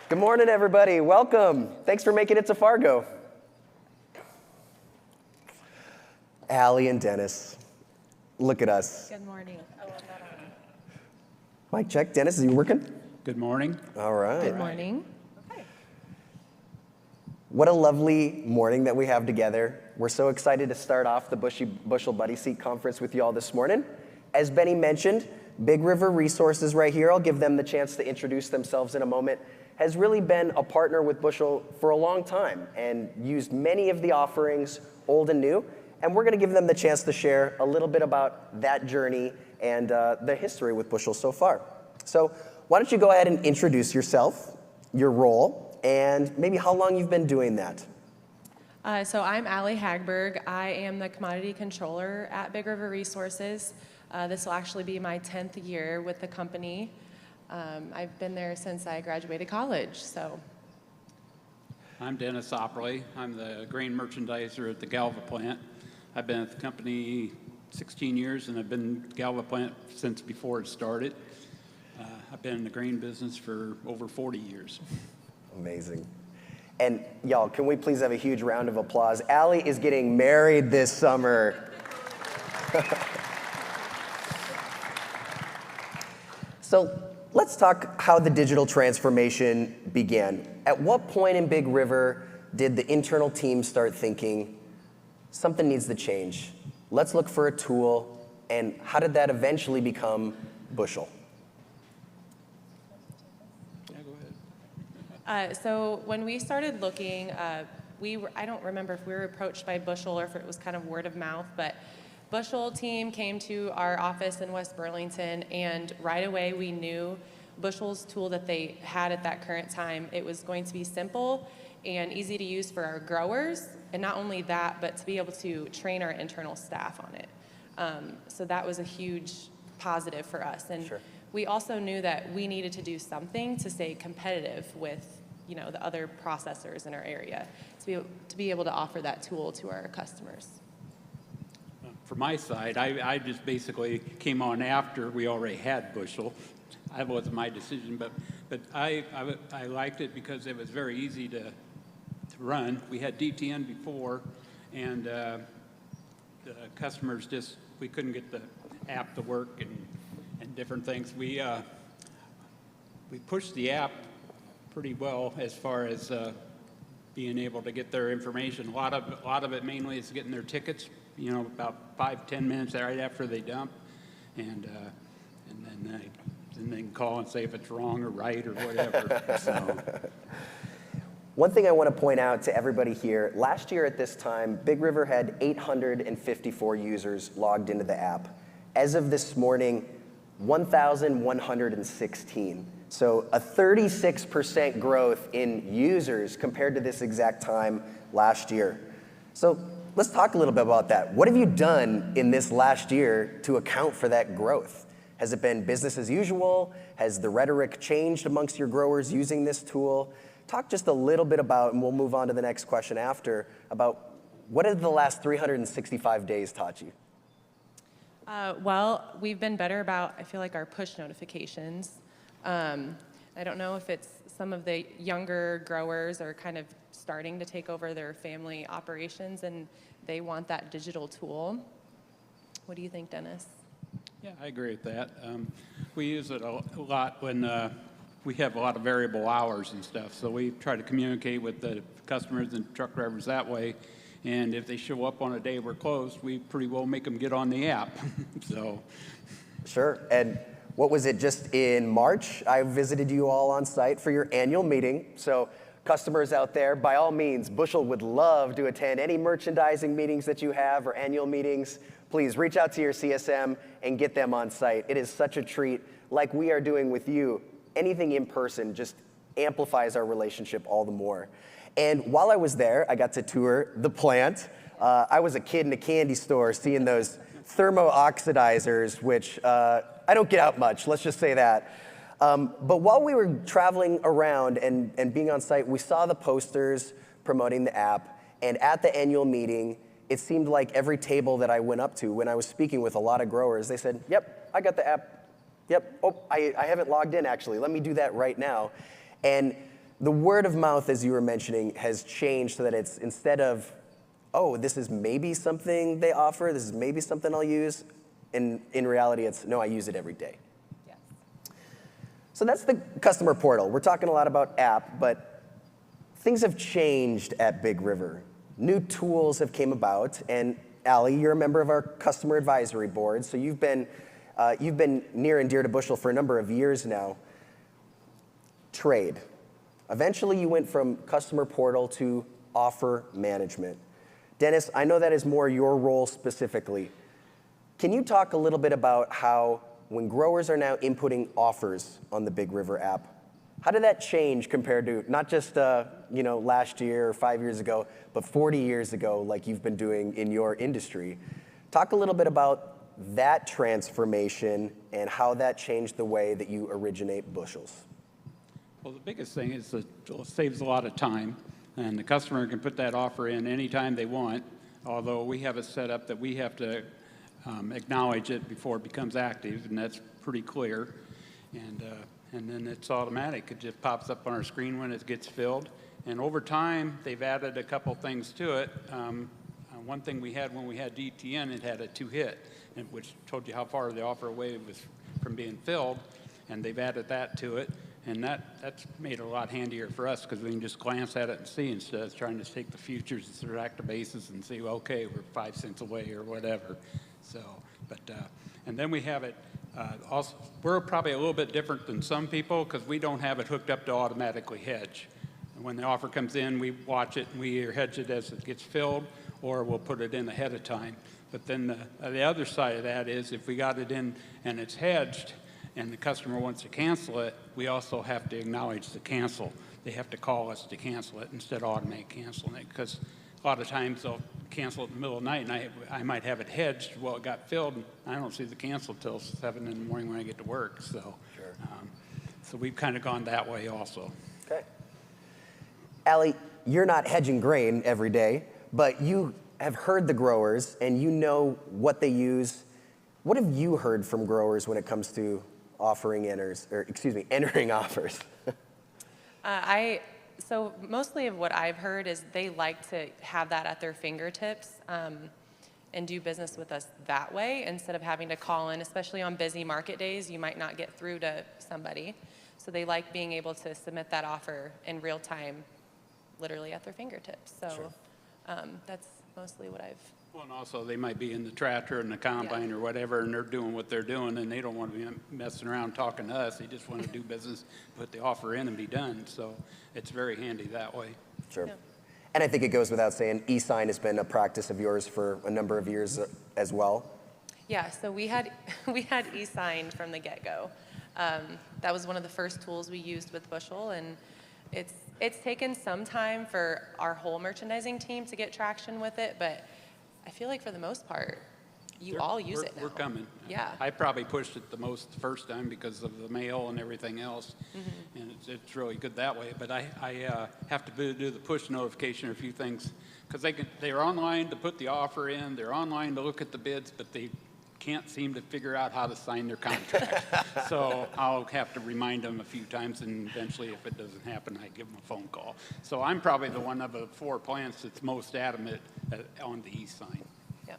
Good morning, everybody. Welcome. Thanks for making it to Fargo. Allie and Dennis, look at us. Good morning. Mic check. Dennis, is you working? Good morning. All right. Good morning. Okay. What a lovely morning that we have together. We're so excited to start off the Bushel Buddy Seat Conference with you all this morning. As Benny mentioned, Big River Resources right here, I'll give them the chance to introduce themselves in a moment, has really been a partner with Bushel for a long time and used many of the offerings, old and new. And we're going to give them the chance to share a little bit about that journey and the history with Bushel so far. So why don't you go ahead and introduce yourself, your role, and maybe how long you've been doing that. So I'm Allie Hagberg. I am the commodity controller at Big River Resources. This will actually be my 10th year with the company. I've been there since I graduated college, so. I'm Dennis Opperly. I'm the grain merchandiser at the Galva plant. I've been at the company 16 years, and I've been at Galva plant since before it started. I've been in the grain business for over 40 years. Amazing. And y'all, can we please have a huge round of applause? Allie is getting married this summer. So let's talk how the digital transformation began. At what point in Big River did the internal team start thinking, something needs to change? Let's look for a tool, and how did that eventually become Bushel? Yeah, go ahead. So when we started looking, I don't remember if we were approached by Bushel or if it was kind of word of mouth, but Bushel team came to our office in West Burlington, and right away we knew Bushel's tool that they had at that current time, it was going to be simple and easy to use for our growers, and not only that, but to be able to train our internal staff on it. So that was a huge positive for us. And Sure. we also knew that we needed to do something to stay competitive with, the other processors in our area, to be able to offer that tool to our customers. For my side, I just basically came on after we already had Bushel. That wasn't my decision, but I liked it because it was very easy to run. We had DTN before, and the customers we couldn't get the app to work and different things. We pushed the app pretty well as far as being able to get their information. A lot of it mainly is getting their tickets, about 5-10 minutes right after they dump, and then they can call and say if it's wrong or right or whatever. So. One thing I want to point out to everybody here, last year at this time, Big River had 854 users logged into the app. As of this morning, 1,116. So a 36% growth in users compared to this exact time last year. So let's talk a little bit about that. What have you done in this last year to account for that growth? Has it been business as usual? Has the rhetoric changed amongst your growers using this tool? Talk just a little bit about, and we'll move on to the next question after, about what have the last 365 days taught you? Well, we've been better about, I feel like, our push notifications. I don't know if it's some of the younger growers are kind of starting to take over their family operations and they want that digital tool. What do you think, Dennis? Yeah, I agree with that. We use it a lot when we have a lot of variable hours and stuff, so we try to communicate with the customers and truck drivers that way, and if they show up on a day we're closed, we pretty well make them get on the app. So. Sure, and what was it, just in March? I visited you all on site for your annual meeting, so customers out there, by all means, Bushel would love to attend any merchandising meetings that you have or annual meetings. Please reach out to your CSM and get them on site. It is such a treat, like we are doing with you. Anything in person just amplifies our relationship all the more. And while I was there, I got to tour the plant. I was a kid in a candy store seeing those thermo-oxidizers, which I don't get out much, let's just say that. But while we were traveling around and being on site, we saw the posters promoting the app. And at the annual meeting, it seemed like every table that I went up to when I was speaking with a lot of growers, they said, yep, I got the app. Yep. Oh, I haven't logged in actually. Let me do that right now. And the word of mouth, as you were mentioning, has changed so that it's instead of, oh, this is maybe something they offer, this is maybe something I'll use, in reality it's, no, I use it every day. Yes. So that's the customer portal. We're talking a lot about app, but things have changed at Big River. New tools have came about, and Allie, you're a member of our customer advisory board, so you've been near and dear to Bushel for a number of years now. Trade. Eventually, you went from customer portal to offer management. Dennis, I know that is more your role specifically. Can you talk a little bit about how, when growers are now inputting offers on the Big River app, how did that change compared to not just last year or 5 years ago, but 40 years ago, like you've been doing in your industry? Talk a little bit about that transformation and how that changed the way that you originate bushels. Well, the biggest thing is that it saves a lot of time, and the customer can put that offer in anytime they want, although we have it set up that we have to acknowledge it before it becomes active, and that's pretty clear. And then it's automatic. It just pops up on our screen when it gets filled. And over time, they've added a couple things to it. One thing we had when we had DTN, it had a 2-hit, which told you how far the offer away was from being filled, and they've added that to it. And that's made it a lot handier for us because we can just glance at it and see instead of trying to take the futures and subtract the bases and see, well, okay, we're 5 cents away or whatever. So, and then we have it also, we're probably a little bit different than some people because we don't have it hooked up to automatically hedge. And when the offer comes in, we watch it and we either hedge it as it gets filled or we'll put it in ahead of time. But then the other side of that is if we got it in and it's hedged, and the customer wants to cancel it, we also have to acknowledge the cancel. They have to call us to cancel it instead of automatic canceling it, because a lot of times they'll cancel it in the middle of the night, and I might have it hedged. Well, it got filled, and I don't see the cancel till 7 in the morning when I get to work. So, sure. So we've kind of gone that way also. Okay. Allie, you're not hedging grain every day, but you have heard the growers, and you know what they use. What have you heard from growers when it comes to entering offers? So mostly of what I've heard is they like to have that at their fingertips and do business with us that way instead of having to call in, especially on busy market days, you might not get through to somebody. So they like being able to submit that offer in real time, literally at their fingertips. So sure. That's mostly what I've. Well, and also they might be in the tractor and the combine or whatever, and they're doing what they're doing, and they don't want to be messing around talking to us. They just want to do business, put the offer in, and be done. So it's very handy that way. Sure. Yeah. And I think it goes without saying, e-sign has been a practice of yours for a number of years as well. Yeah, so we had e-sign from the get-go. That was one of the first tools we used with Bushel, and it's taken some time for our whole merchandising team to get traction with it, but I feel like for the most part, you all use it now. We're coming. Yeah. I probably pushed it the most the first time because of the mail and everything else, and it's really good that way. But I have to do the push notification or a few things because they're online to put the offer in, they're online to look at the bids, but they can't seem to figure out how to sign their contract. So I'll have to remind them a few times, and eventually if it doesn't happen, I give them a phone call. So I'm probably the one of the 4 plants that's most adamant on the e-sign. Yep.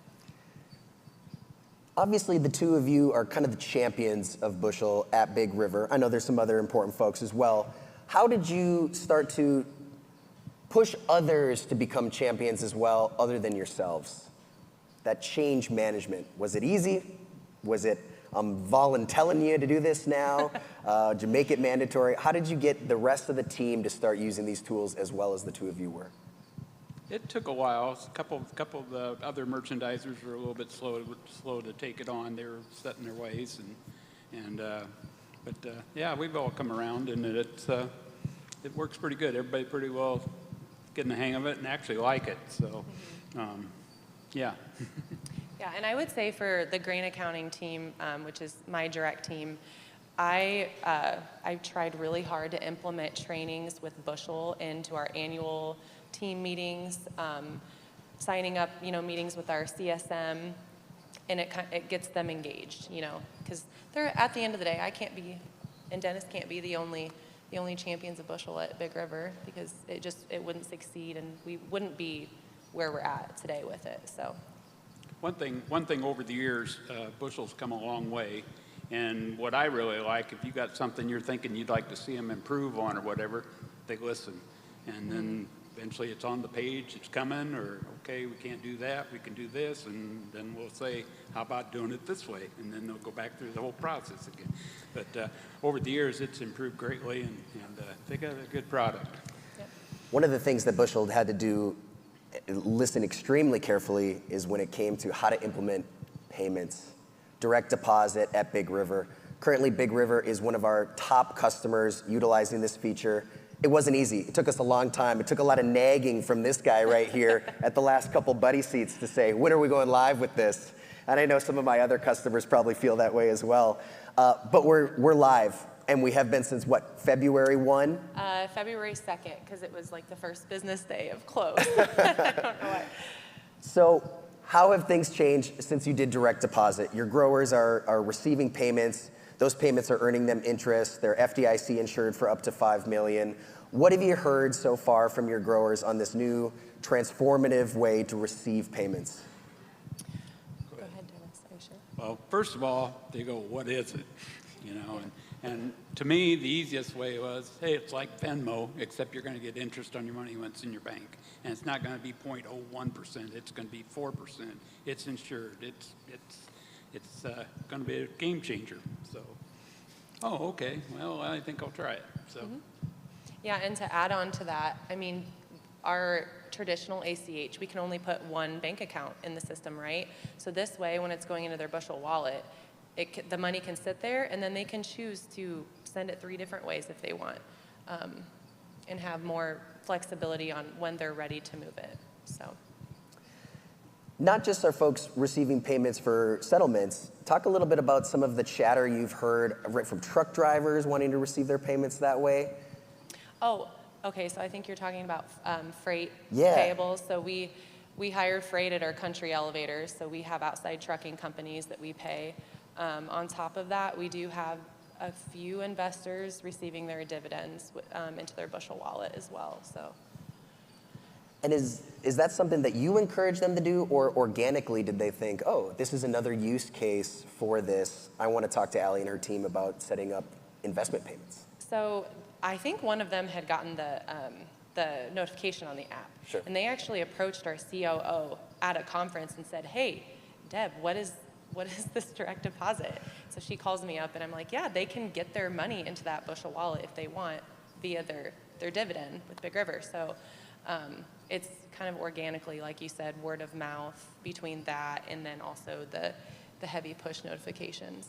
Obviously, the two of you are kind of the champions of Bushel at Big River. I know there's some other important folks as well. How did you start to push others to become champions as well, other than yourselves? That change management, was it easy? Was it, telling you to do this now, to make it mandatory? How did you get the rest of the team to start using these tools as well as the two of you were? It took a while. A couple of the other merchandisers were a little bit slow to take it on. They were set in their ways, but yeah, we've all come around, and it works pretty good. Everybody pretty well getting the hang of it and actually like it. So, yeah. Yeah, and I would say for the grain accounting team, which is my direct team, I tried really hard to implement trainings with Bushel into our annual team meetings, signing up, meetings with our CSM. and it gets them engaged, because they're, at the end of the day, I can't be, and Dennis can't be the only champions of Bushel at Big River, because it wouldn't succeed, and we wouldn't be where we're at today with it. So One thing over the years, Bushel's come a long way, and what I really like, if you got something you're thinking you'd like to see them improve on or whatever, they listen, and then eventually it's on the page, it's coming, or okay, we can't do that, we can do this, and then we'll say, how about doing it this way? And then they'll go back through the whole process again. But over the years, it's improved greatly, and they got a good product. Yep. One of the things that Bushel had to do, listen extremely carefully, is when it came to how to implement payments. Direct deposit at Big River. Currently, Big River is one of our top customers utilizing this feature. It wasn't easy. It took us a long time. It took a lot of nagging from this guy right here at the last couple buddy seats to say, when are we going live with this? And I know some of my other customers probably feel that way as well. But we're live, and we have been since what, February 1? February 2nd, because it was like the first business day of close. I don't know why. So how have things changed since you did direct deposit? Your growers are receiving payments. Those payments are earning them interest. They're FDIC insured for up to $5 million. What have you heard so far from your growers on this new transformative way to receive payments? Go ahead, Dennis. Are you sure? Well, first of all, they go, what is it? And to me, the easiest way was, hey, it's like Venmo, except you're going to get interest on your money when it's in your bank. And it's not going to be 0.01%, it's going to be 4%. It's insured, it's going to be a game changer. So, oh, okay, well, I think I'll try it. So. Mm-hmm. Yeah, and to add on to that, I mean, our traditional ACH, we can only put one bank account in the system, right? So this way, when it's going into their Bushel wallet, the money can sit there, and then they can choose to send it 3 different ways if they want, and have more flexibility on when they're ready to move it. So. Not just are folks receiving payments for settlements, talk a little bit about some of the chatter you've heard right from truck drivers wanting to receive their payments that way. Oh, okay, so I think you're talking about freight Yeah. payables. So we hire freight at our country elevators, so we have outside trucking companies that we pay. On top of that, we do have a few investors receiving their dividends into their Bushel wallet as well. So. And is that something that you encourage them to do, or organically did they think, oh, this is another use case for this? I want to talk to Allie and her team about setting up investment payments. So I think one of them had gotten the notification on the app. Sure. And they actually approached our COO at a conference and said, hey, Deb, what is this direct deposit? So she calls me up, and I'm like, yeah, they can get their money into that Bushel wallet if they want via their dividend with Big River. So it's kind of organically, like you said, word of mouth between that and then also the heavy push notifications.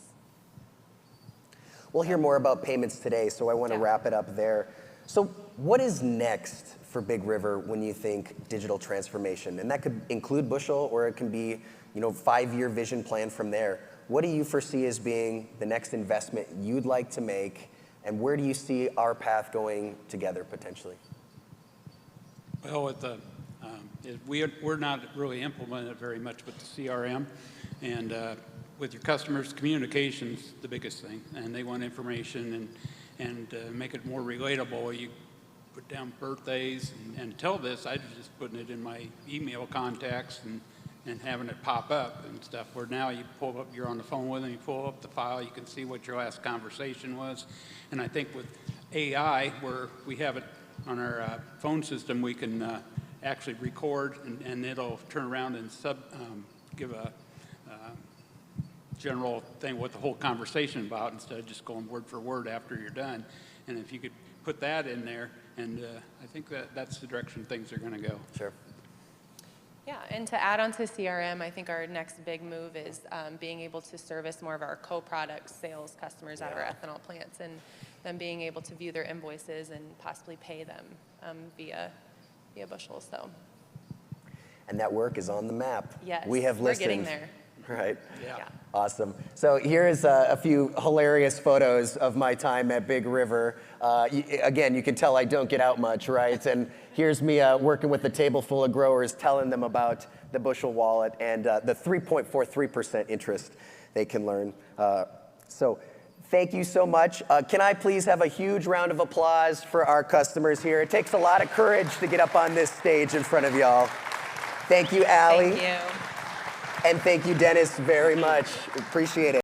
We'll hear more about payments today, so I want to wrap it up there. So what is next for Big River when you think digital transformation? And that could include Bushel, or it can be, 5-year vision plan from there. What do you foresee as being the next investment you'd like to make, and where do you see our path going together potentially? Well, we're not really implemented very much with the CRM, and with your customers, communication's the biggest thing, and they want information and make it more relatable. You put down birthdays, and until this, I was just putting it in my email contacts and having it pop up and stuff, where now you pull up, you're on the phone with them, you pull up the file, you can see what your last conversation was. And I think with AI, where we have it on our phone system, we can actually record, and it'll turn around and give a general thing what the whole conversation about, instead of just going word for word after you're done. And if you could put that in there, and I think that's the direction things are going to go. Sure. Yeah, and to add on to CRM, I think our next big move is being able to service more of our co-product sales customers at our ethanol plants, and them being able to view their invoices and possibly pay them via Bushel. So. And that work is on the map. Yes, we have listened. We're getting there. Right? Yeah. Awesome. So here's a few hilarious photos of my time at Big River. Again, you can tell I don't get out much, right? And here's me working with a table full of growers, telling them about the Bushel wallet and the 3.43% interest they can learn. So thank you so much. Can I please have a huge round of applause for our customers here? It takes a lot of courage to get up on this stage in front of y'all. Thank you, Allie. Thank you. And thank you, Dennis, very much. Appreciate it.